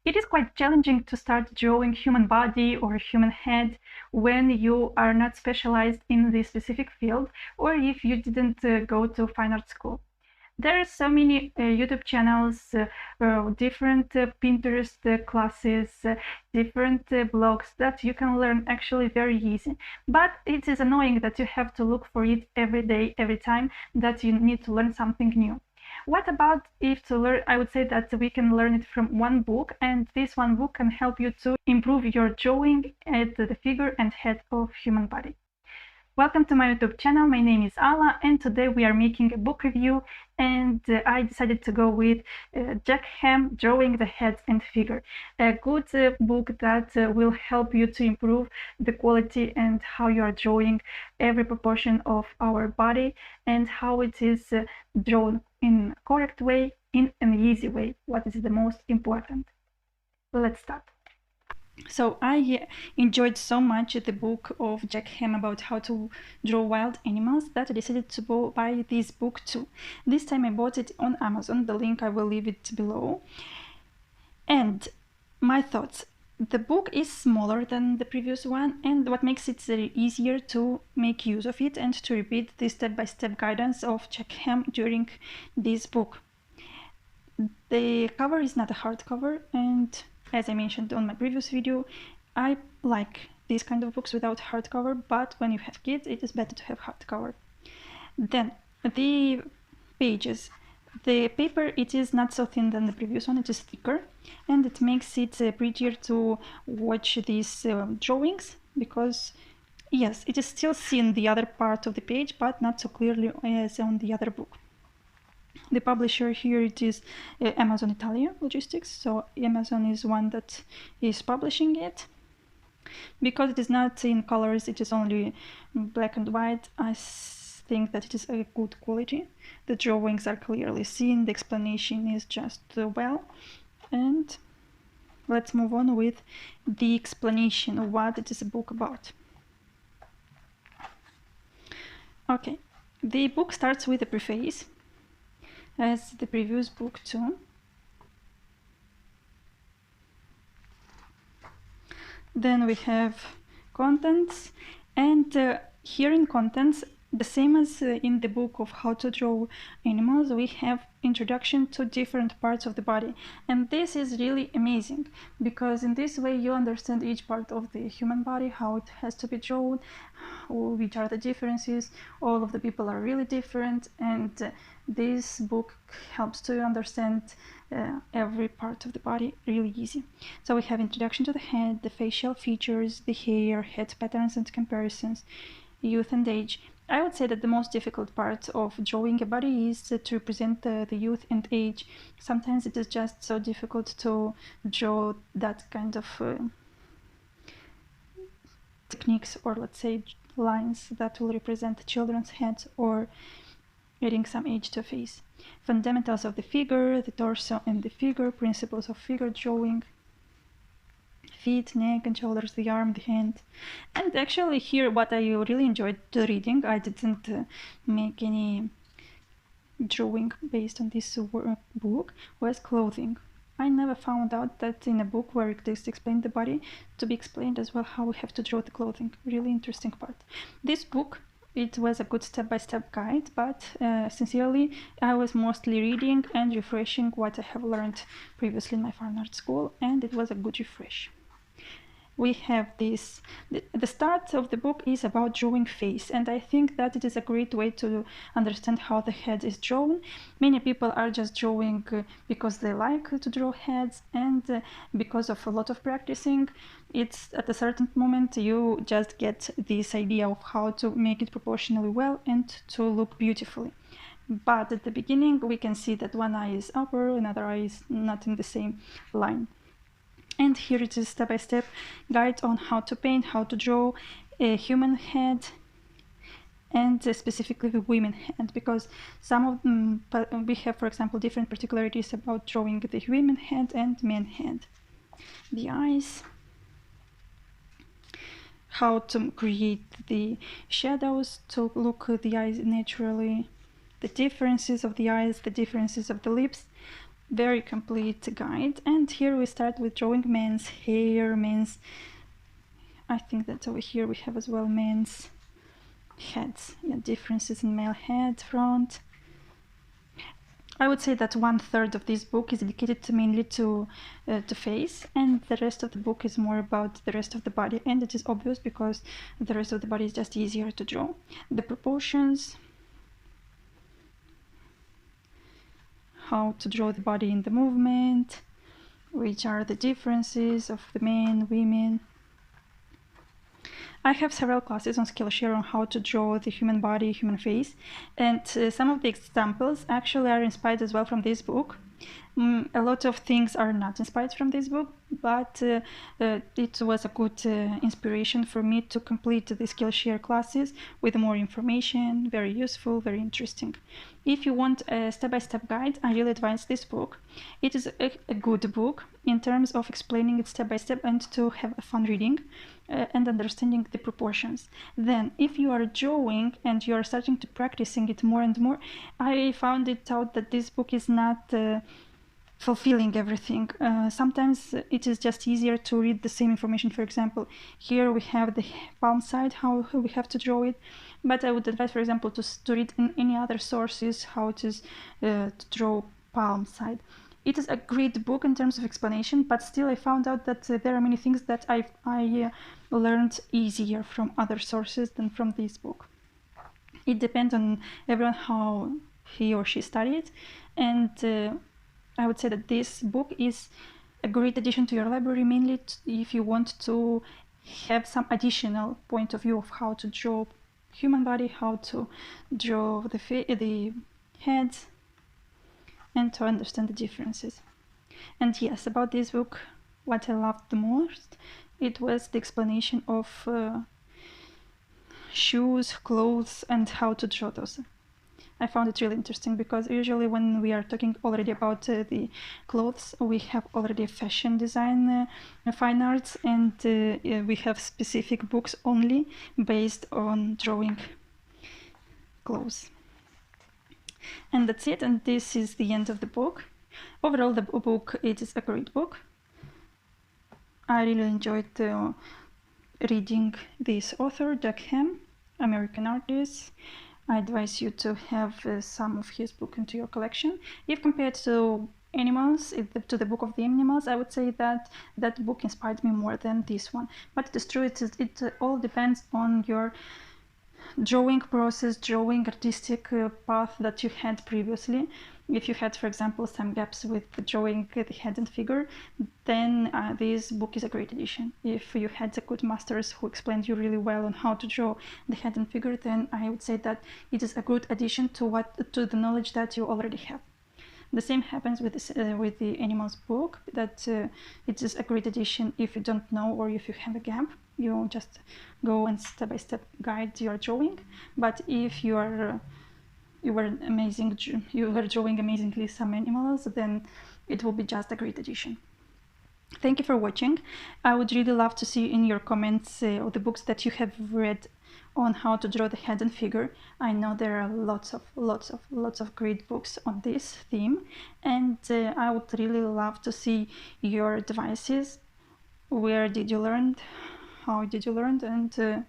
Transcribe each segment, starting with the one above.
It is quite challenging to start drawing human body or human head when you are not specialized in this specific field, or if you didn't go to fine art school. There are so many YouTube channels, different Pinterest classes, different blogs that you can learn actually very easy. But it is annoying that you have to look for it every day, every time that you need to learn something new. What about if to learn? I would say that we can learn it from one book, and this one book can help you to improve your drawing at the figure and head of human body. Welcome to my YouTube channel. My name is Ala, and today we are making a book review, and I decided to go with Jack Hamm, Drawing the Head and Figure, a good book that will help you to improve the quality and how you are drawing every proportion of our body and how it is drawn in a correct way, in an easy way, what is the most important. Let's start. So I enjoyed so much the book of Jack Hamm about how to draw wild animals that I decided to buy this book too. This time I bought it on Amazon. The link I will leave it below. And my thoughts. The book is smaller than the previous one, and what makes it easier to make use of it and to repeat the step-by-step guidance of Jack Hamm during this book. The cover is not a hardcover, and as I mentioned on my previous video, I like these kind of books without hardcover, but when you have kids, it is better to have hardcover. Then the pages. The paper, it is not so thin than the previous one, it is thicker, and it makes it prettier to watch these drawings, because yes, it is still seen the other part of the page, but not so clearly as on the other book. The publisher here, it is Amazon Italia Logistics, so Amazon is one that is publishing it. Because it is not in colors, it is only black and white, I think that it is a good quality. The drawings are clearly seen, the explanation is just well. And let's move on with the explanation of what it is a book about. Okay, the book starts with a preface, as the previous book too. Then we have contents, and here in contents, the same as in the book of how to draw animals, we have introduction to different parts of the body, and this is really amazing, because in this way you understand each part of the human body, how it has to be drawn, which are the differences. All of the people are really different, and this book helps to understand every part of the body really easy. So we have introduction to the head, the facial features, the hair, head patterns and comparisons, youth and age. I would say that the most difficult part of drawing a body is to represent the youth and age. Sometimes it is just so difficult to draw that kind of techniques, or let's say lines that will represent children's heads or adding some age to a face. Fundamentals of the figure, the torso and the figure, principles of figure drawing, feet, neck and shoulders, the arm, the hand. And actually here what I really enjoyed reading, I didn't make any drawing based on this book, was clothing. I never found out that in a book where it is explained the body, to be explained as well how we have to draw the clothing. Really interesting part. This book, it was a good step-by-step guide, but sincerely, I was mostly reading and refreshing what I have learned previously in my fine art school, and it was a good refresh. We have this, the start of the book is about drawing face, and I think that it is a great way to understand how the head is drawn. Many people are just drawing because they like to draw heads, and because of a lot of practicing, it's at a certain moment you just get this idea of how to make it proportionally well and to look beautifully. But at the beginning we can see that one eye is upper, another eye is not in the same line. And here it is step-by-step guide on how to paint, how to draw a human head, and specifically the women head, because some of them, we have, for example, different particularities about drawing the women head and men head. The eyes, how to create the shadows to look the eyes naturally, the differences of the eyes, the differences of the lips, very complete guide. And here we start with drawing men's hair, I think that over here we have as well men's heads. Yeah, differences in male head, front. I would say that 1/3 of this book is dedicated mainly to face, and the rest of the book is more about the rest of the body. And it is obvious because the rest of the body is just easier to draw. The proportions, how to draw the body in the movement, which are the differences of the men, women. I have several classes on Skillshare on how to draw the human body, human face, and some of the examples actually are inspired as well from this book. A lot of things are not inspired from this book, but it was a good inspiration for me to complete the Skillshare classes with more information, very useful, very interesting. If you want a step-by-step guide, I really advise this book. It is a good book in terms of explaining it step-by-step and to have a fun reading and understanding the proportions. Then, if you are drawing and you are starting to practicing it more and more, I found it out that this book is not fulfilling everything. Sometimes it is just easier to read the same information. For example, here we have the palm side, how we have to draw it, but I would advise, for example, to read in any other sources how it is to draw palm side. It is a great book in terms of explanation, but still I found out that there are many things that I learned easier from other sources than from this book. It depends on everyone how he or she studied, and I would say that this book is a great addition to your library, mainly if you want to have some additional point of view of how to draw human body, how to draw the head, and to understand the differences. And yes, about this book, what I loved the most, it was the explanation of shoes, clothes, and how to draw those. I found it really interesting because usually when we are talking already about the clothes, we have already fashion design, fine arts, and we have specific books only based on drawing clothes. And that's it, and this is the end of the book. Overall, the book, it is a great book. I really enjoyed reading this author, Hamm, American artist. I advise you to have some of his book into your collection. If compared to animals, to the book of the animals, I would say that that book inspired me more than this one. But it is true, it all depends on your drawing process, drawing artistic path that you had previously. If you had, for example, some gaps with drawing the head and figure, then this book is a great addition. If you had a good masters who explained you really well on how to draw the head and figure, then I would say that it is a good addition to the knowledge that you already have. The same happens with the animals book, that it is a great addition if you don't know or if you have a gap. You just go and step-by-step guide your drawing. But if you were drawing amazingly some animals, then it will be just a great addition. Thank you for watching. I would really love to see in your comments the books that you have read on how to draw the head and figure. I know there are lots of great books on this theme, and I would really love to see your devices. Where did you learn? How did you learn? And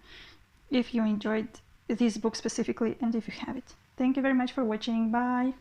if you enjoyed this book specifically, and if you have it. Thank you very much for watching. Bye.